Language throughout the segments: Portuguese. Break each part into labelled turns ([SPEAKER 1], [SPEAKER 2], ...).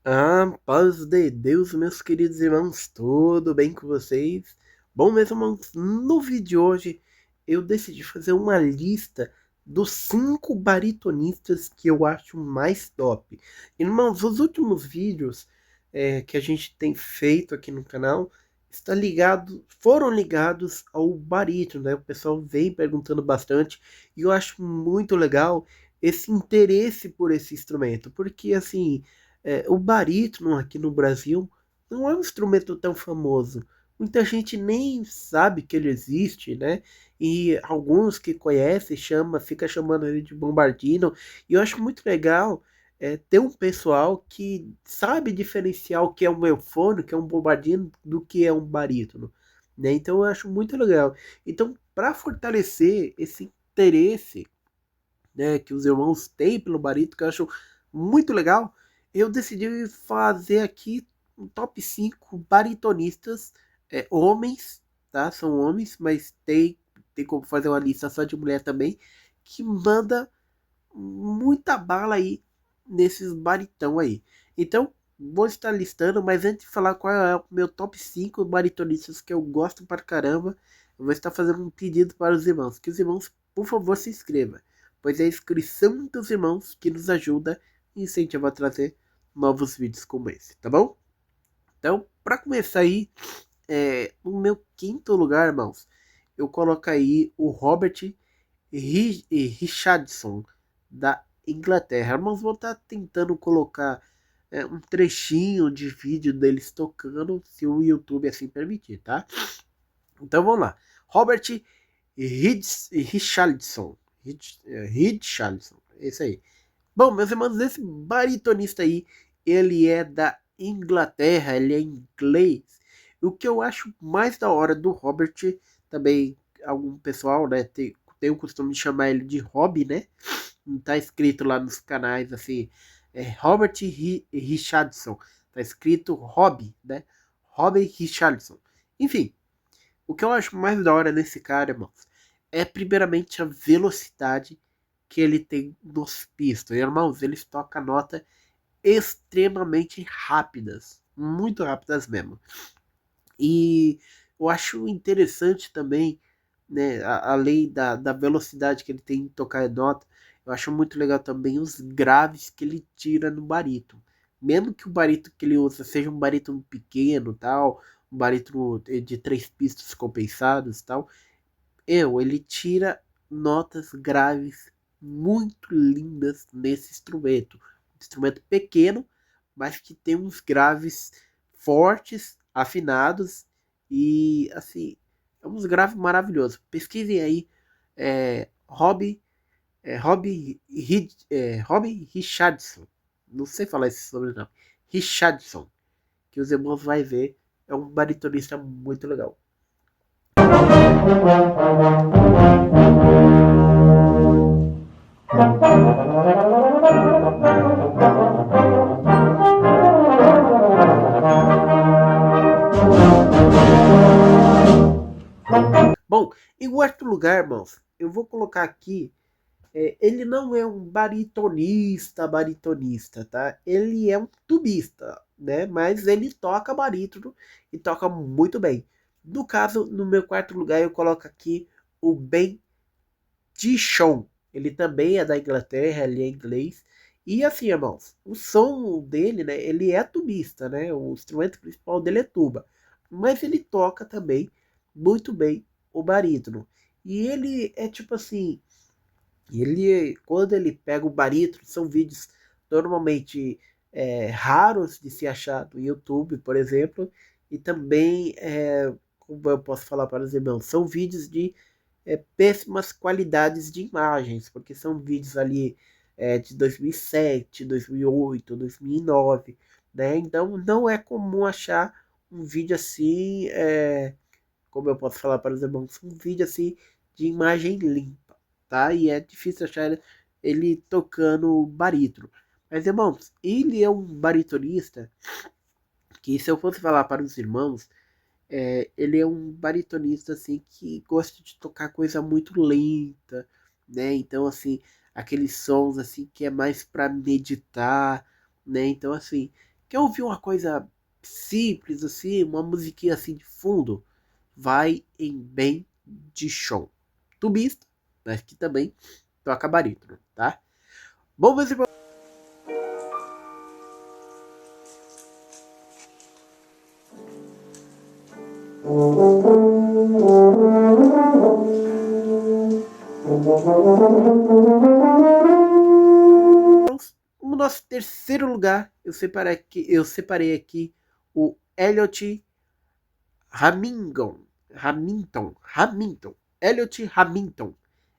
[SPEAKER 1] Paz de Deus, meus queridos irmãos, tudo bem com vocês? Bom, meus irmãos, no vídeo de hoje eu decidi fazer uma lista dos 5 baritonistas que eu acho mais top. Irmãos, os últimos vídeos que a gente tem feito aqui no canal foram ligados ao barítono, né? O pessoal vem perguntando bastante e eu acho muito legal esse interesse por esse instrumento, porque assim o barítono aqui no Brasil não é um instrumento tão famoso. Muita gente nem sabe que ele existe, né? E alguns que conhecem fica chamando ele de bombardino. E eu acho muito legal ter um pessoal que sabe diferenciar o que é um eufônio, o que é um bombardino, do que é um barítono, né? Então eu acho muito legal. Então, para fortalecer esse interesse, né, que os irmãos têm pelo barítono, que eu acho muito legal, eu decidi fazer aqui um top 5 baritonistas, homens, tá? São homens, mas tem como fazer uma lista só de mulher também, que manda muita bala aí nesses baritão aí. Então, vou estar listando, mas antes de falar qual é o meu top 5 baritonistas que eu gosto pra caramba, eu vou estar fazendo um pedido para os irmãos, que os irmãos, por favor, se inscrevam, pois é a inscrição dos irmãos que nos ajuda e incentiva a trazer novos vídeos como esse, tá bom? Então, para começar aí, no meu quinto lugar, irmãos, eu coloco aí o Robert Richardson, da Inglaterra. Irmãos, vou estar tentando colocar um trechinho de vídeo deles tocando, se o YouTube assim permitir, tá? Então vamos lá. Robert Richardson. Richardson, é isso aí. Bom, meus irmãos, esse baritonista aí, ele é da Inglaterra, ele é inglês. O que eu acho mais da hora do Robert, também algum pessoal, né, tem o costume de chamar ele de Hobby, né? Tá escrito lá nos canais assim, Robert Richardson. Tá escrito Hobby, né? Hobby Richardson. Enfim, o que eu acho mais da hora nesse cara, irmãos, é primeiramente a velocidade que ele tem nos pistos. Irmãos, eles tocam nota extremamente rápidas, muito rápidas mesmo. E eu acho interessante também, né, além da velocidade que ele tem em tocar nota, eu acho muito legal também os graves que ele tira no barítono. Mesmo que o barítono que ele usa seja um barítono pequeno, tal, um barítono de 3 pistas compensados, tal, ele tira notas graves muito lindas nesse instrumento. Um instrumento pequeno, mas que tem uns graves fortes, afinados e assim, é uns graves maravilhosos. Pesquisem aí, Robbie, Robbie Richardson. Não sei falar esse sobrenome. Richardson, que os irmãos vai ver, é um baritonista muito legal. Bom, em quarto lugar, irmãos, eu vou colocar aqui. Ele não é um baritonista, tá? Ele é um tubista, né? Mas ele toca barítono e toca muito bem. No caso, no meu quarto lugar, eu coloco aqui o Ben Tichon. Ele também é da Inglaterra, ele é inglês. E assim, irmãos, o som dele, né? Ele é tubista, né? O instrumento principal dele é tuba. Mas ele toca também muito bem o barítono. E ele é tipo assim, quando ele pega o barítono, são vídeos normalmente raros de se achar no YouTube, por exemplo, e também, como eu posso falar para os irmãos, são vídeos de péssimas qualidades de imagens, porque são vídeos ali de 2007, 2008, 2009, né? Então não é comum achar um vídeo assim, como eu posso falar para os irmãos, um vídeo assim de imagem limpa, tá? E é difícil achar ele tocando barítono. Mas, irmãos, ele é um baritonista que, se eu fosse falar para os irmãos, ele é um baritonista assim que gosta de tocar coisa muito lenta, né? Então, assim, aqueles sons assim que é mais para meditar, né? Então, assim, Quer ouvir uma coisa simples assim, uma musiquinha assim de fundo? Vai em Ben Dichon. Tubista, mas que também toca barítono, tá? Bom, meus irmãos, no nosso terceiro lugar, eu separei aqui o Elliot Hamilton. Elliot Hamilton.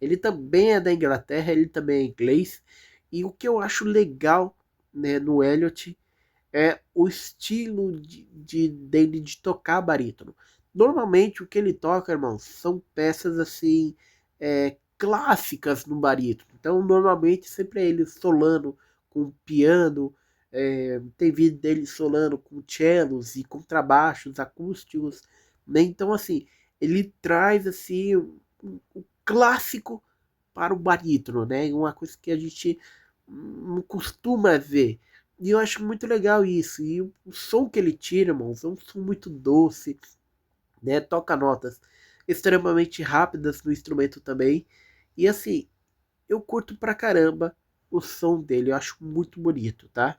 [SPEAKER 1] Ele também é da Inglaterra, ele também é inglês. E o que eu acho legal, né, no Elliot é o estilo dele de tocar barítono. Normalmente o que ele toca, irmãos, são peças assim clássicas no barítono. Então normalmente sempre é ele solando com piano, tem vídeo dele solando com cellos e contrabaixos acústicos, né? Então assim ele traz assim um clássico para o barítono, né? Uma coisa que a gente não costuma ver. E eu acho muito legal isso. E o som que ele tira, irmãos, é um som muito doce, né? Toca notas extremamente rápidas no instrumento também. E assim, eu curto pra caramba o som dele, eu acho muito bonito, tá?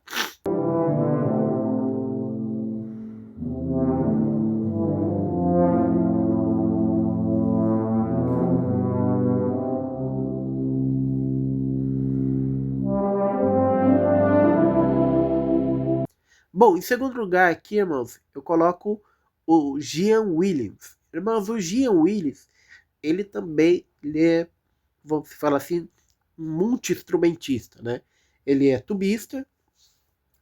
[SPEAKER 1] Bom, em segundo lugar aqui, irmãos, eu coloco o Gian Williams. Irmãos, o Gian Williams, ele é, vamos falar assim, um multi-instrumentista, né? Ele é tubista,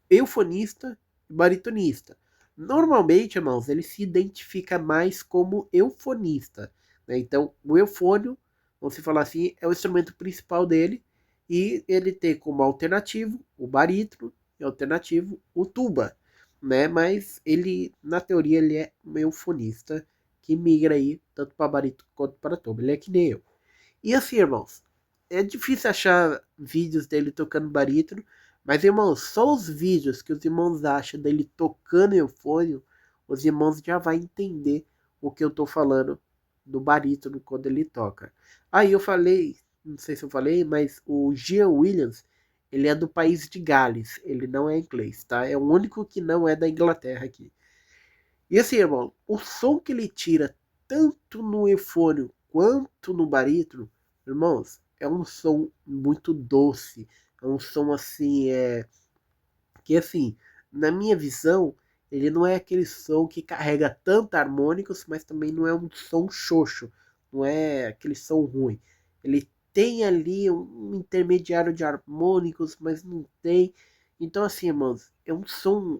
[SPEAKER 1] eufonista e baritonista. Normalmente, irmãos, ele se identifica mais como eufonista, né? Então, o eufônio, vamos falar assim, é o instrumento principal dele e ele tem como alternativo o barítono e alternativo o tuba, né? Mas ele, na teoria, ele é um eufonista que migra aí tanto para barítono quanto para tuba. Ele é que nem eu. E assim, irmãos, é difícil achar vídeos dele tocando barítono, mas, irmãos, só os vídeos que os irmãos acham dele tocando eufônio, os irmãos já vão entender o que eu tô falando do barítono quando ele toca. Aí eu falei, não sei se eu falei, mas o Gian Williams, ele é do país de Gales, ele não é inglês, tá? É o único que não é da Inglaterra aqui. E assim, irmão, o som que ele tira tanto no eufônio quanto no barítono, irmãos, é um som muito doce. É um som assim, que assim, na minha visão, ele não é aquele som que carrega tanto harmônicos, mas também não é um som xoxo, não é aquele som ruim. Ele tem ali um intermediário de harmônicos, mas não tem. Então assim, irmãos, é um som,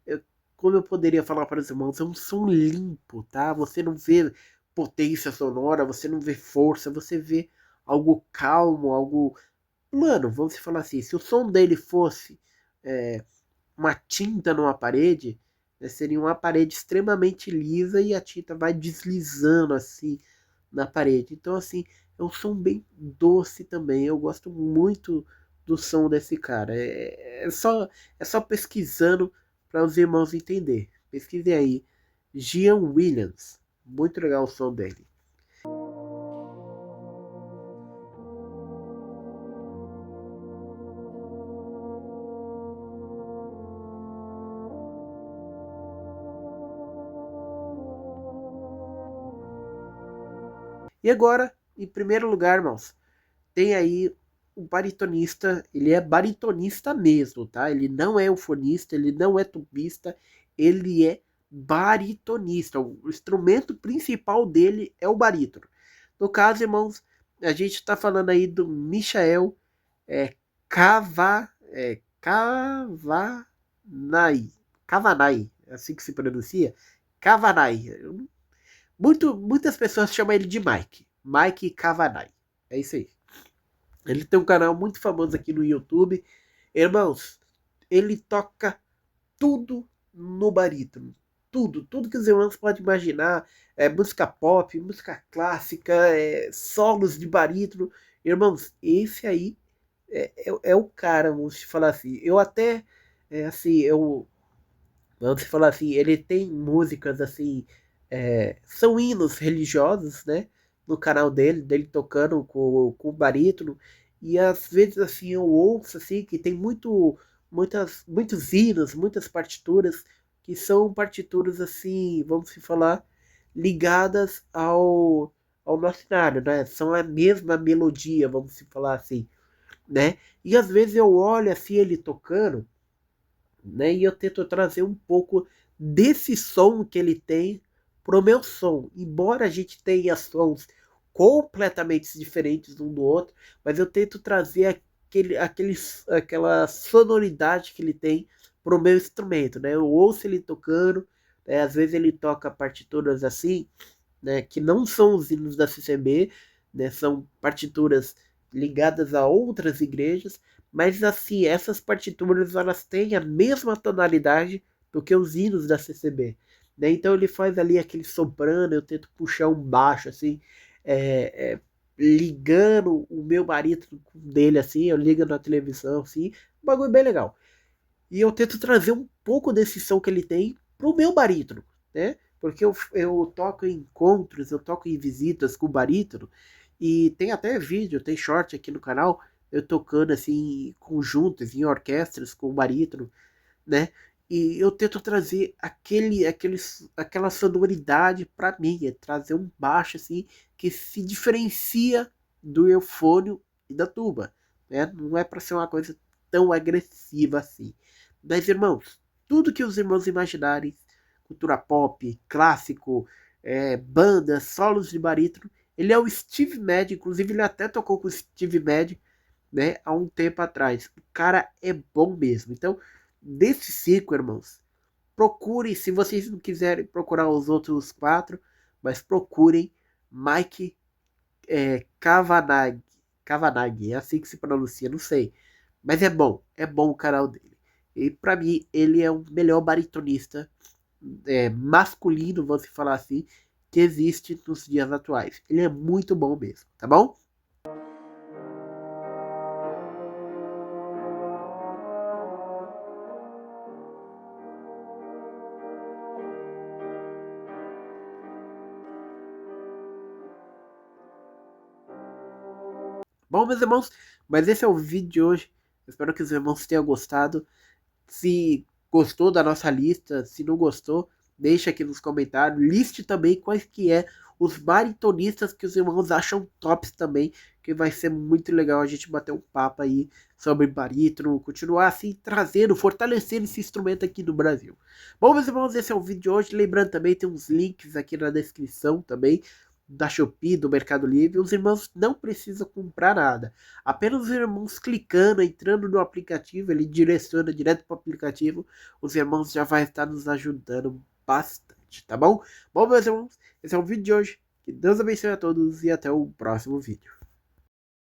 [SPEAKER 1] é, como eu poderia falar para os irmãos, é um som limpo, tá? Você não vê potência sonora, você não vê força, você vê algo calmo, algo. Mano, vamos falar assim, se o som dele fosse é, uma tinta numa parede, né, seria uma parede extremamente lisa e a tinta vai deslizando assim na parede. Então, assim, é um som bem doce também. Eu gosto muito do som desse cara. É só pesquisando para os irmãos entender. Pesquisem aí. Gian Williams. Muito legal o som dele. E agora, em primeiro lugar, irmãos, tem aí o baritonista, ele é baritonista mesmo, tá? Ele não é eufonista, ele não é tubista, ele é baritonista. O instrumento principal dele é o barítono. No caso, irmãos, a gente está falando aí do Michael Cavanai. Cavanai, é assim que se pronuncia? Cavanai. Muitas pessoas chamam ele de Mike. Mike Cavanai. É isso aí. Ele tem um canal muito famoso aqui no YouTube. Irmãos, ele toca tudo no barítono. Tudo que os irmãos podem imaginar. Música pop, música clássica, solos de barítono. Irmãos, esse aí é o cara, vamos te falar assim. Eu até, assim, eu Vamos falar assim, ele tem músicas assim, são hinos religiosos, né? No canal dele tocando com o barítono. E às vezes assim eu ouço assim que tem muitos hinos, muitas partituras que são partituras assim, vamos se falar, ligadas ao nosso cenário, né? São a mesma melodia, vamos se falar assim, né? E às vezes eu olho assim ele tocando, né? E eu tento trazer um pouco desse som que ele tem pro meu som. Embora a gente tenha sons completamente diferentes um do outro, mas eu tento trazer aquela sonoridade que ele tem pro meu instrumento, né? Eu ouço ele tocando, né? Às vezes ele toca partituras assim, né? Que não são os hinos da CCB, né? São partituras ligadas a outras igrejas, mas assim, essas partituras elas têm a mesma tonalidade do que os hinos da CCB. Né? Então ele faz ali aquele soprano, eu tento puxar um baixo assim, é, é, ligando o meu barítono dele assim, eu ligo na televisão assim, um bagulho bem legal. E eu tento trazer um pouco desse som que ele tem pro meu barítono, né? Porque eu toco em encontros, eu toco em visitas com o barítono, e tem até vídeo, tem short aqui no canal, eu tocando assim, em conjuntos, em orquestras com o barítono, né? E eu tento trazer aquela sonoridade para mim, trazer um baixo assim que se diferencia do eufônio e da tuba, né? Não é para ser uma coisa tão agressiva assim. Mas irmãos, tudo que os irmãos imaginarem, cultura pop, clássico, bandas, solos de barítono, ele é o Steve Mad, inclusive ele até tocou com o Steve Mad, né, há um tempo atrás. O cara é bom mesmo. Então, desses cinco, irmãos, procure, se vocês não quiserem procurar os outros quatro, mas procurem Mike Kavanagh. Kavanagh, é assim que se pronuncia, não sei. Mas é bom o canal dele. E pra mim, ele é o melhor baritonista masculino, vamos falar assim, que existe nos dias atuais. Ele é muito bom mesmo, tá bom? Bom, meus irmãos, mas esse é o vídeo de hoje. Espero que os irmãos tenham gostado. Se gostou da nossa lista, se não gostou, deixa aqui nos comentários. Liste também quais que é os baritonistas que os irmãos acham tops também, que vai ser muito legal a gente bater um papo aí sobre barítono, continuar assim trazendo, fortalecendo esse instrumento aqui no Brasil. Bom, meus irmãos, esse é o vídeo de hoje. Lembrando também, tem uns links aqui na descrição também da Shopee, do Mercado Livre. Os irmãos não precisam comprar nada. Apenas os irmãos clicando, entrando no aplicativo, ele direciona direto para o aplicativo. Os irmãos já vai estar nos ajudando bastante, tá bom? Bom, meus irmãos, esse é o vídeo de hoje. Que Deus abençoe a todos e até o próximo vídeo.